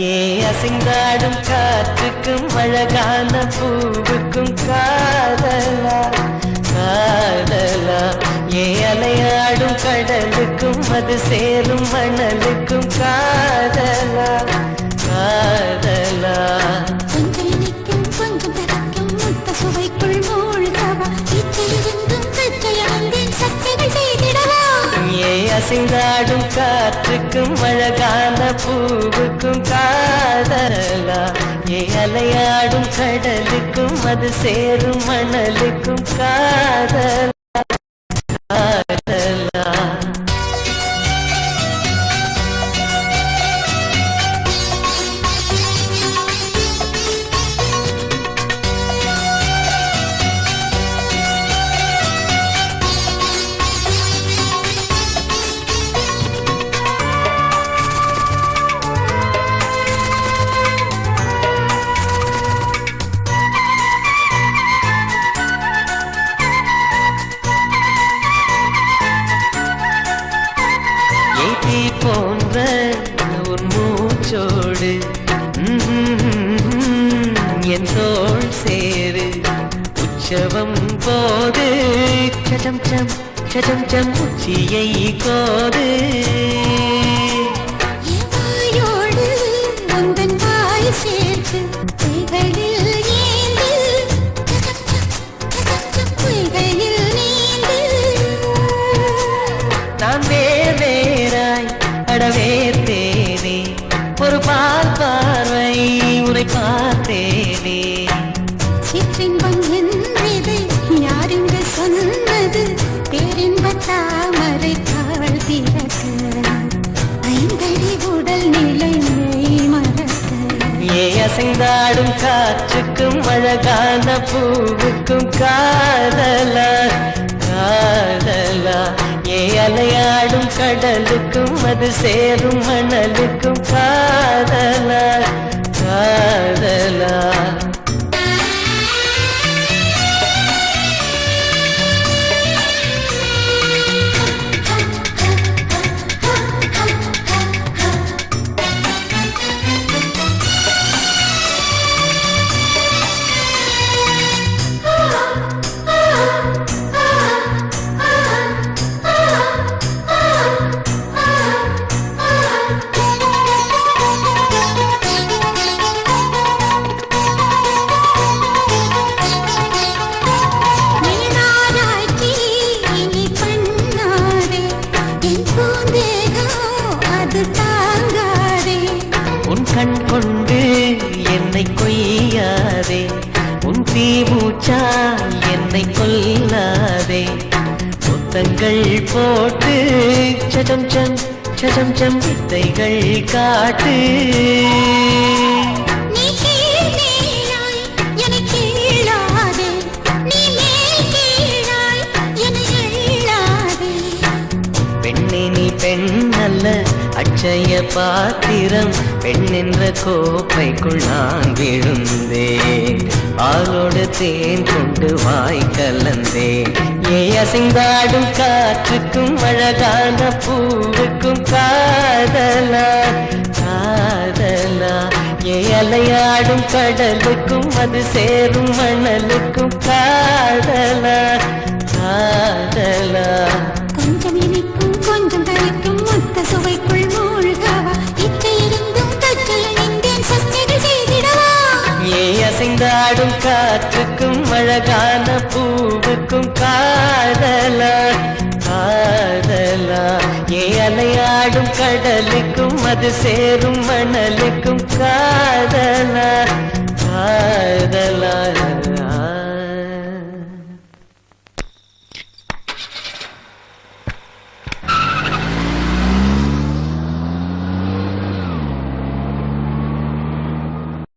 ஏ அசைந்தாடும் காற்றுக்கும் அழகான பூவுக்கும் காதலா காதலா ஏ அலையாடும் கடலுக்கும் அது சேரும் மணலுக்கும் காதலா காதலா அசைந்தாடும் காற்றுக்கும் அழகான பூவுக்கும் காதலா ஏ அலையாடும் கடலுக்கும் அது சேரும் மணலுக்கும் காதலா காதலா போன்ற ஒரு மூச்சோடு என் தோள் சேரு உற்சவம் போது சடம் சம் சடம் சம் உச்சியை கோது சேர்த்து நான் வேறாய் அடவேத்தேனே ஒரு பால் பார்வை உரை பார்த்தேனே சிற்றின்பம் என்றது யாருங்க சொன்னது பேரின்ப தாமரை காவல் திறக்க ஐந்தடி உடல் நிலை மறக்க ஏ அசைந்தாடும் காற்றுக்கும் அழகான பூவுக்கும் காதலா காதலா ஏ அலையாடும் கடலுக்கும் அது சேரும் மணலுக்கும் காதலா காதலா உன் கண் கொண்டு என்னை கொய்யாதே உன் தீமூச்சா என்னை கொல்லாதே முத்தங்கள் போட்டு சடம் சம் சடம் சம் வித்தைகள் காட்டு பெண்ணே நீ பெண் அல்ல அட்சய பாத்திரம் பெண் என்ற கோப்பைக்குள் நான் விழுந்தேன் ஆளோடு தேன் கொண்டு வாய் கலந்தேன் ஏ அசைந்தாடும் காற்றுக்கும் அழகான பூவுக்கும் காதலா காதலா ஏ அலையாடும் கடலுக்கும் அது சேரும் மணலுக்கும் காதலா காதலா கொஞ்சம் இனிக்கும் கொஞ்சம் கரைக்கும் மொத்த சுவைக்குள் மூழ்கவா இச்சை இருந்தும் தச்சல் நின்றேன் சஸ்தைகள் செய்திடவா ஏ அசைந்தாடும் காற்றுக்கும் அழகான பூவுக்கும் காதலா காதலா ஏ அலையாடும் கடலுக்கும் அது சேரும் மணலுக்கும் காதலா காதலா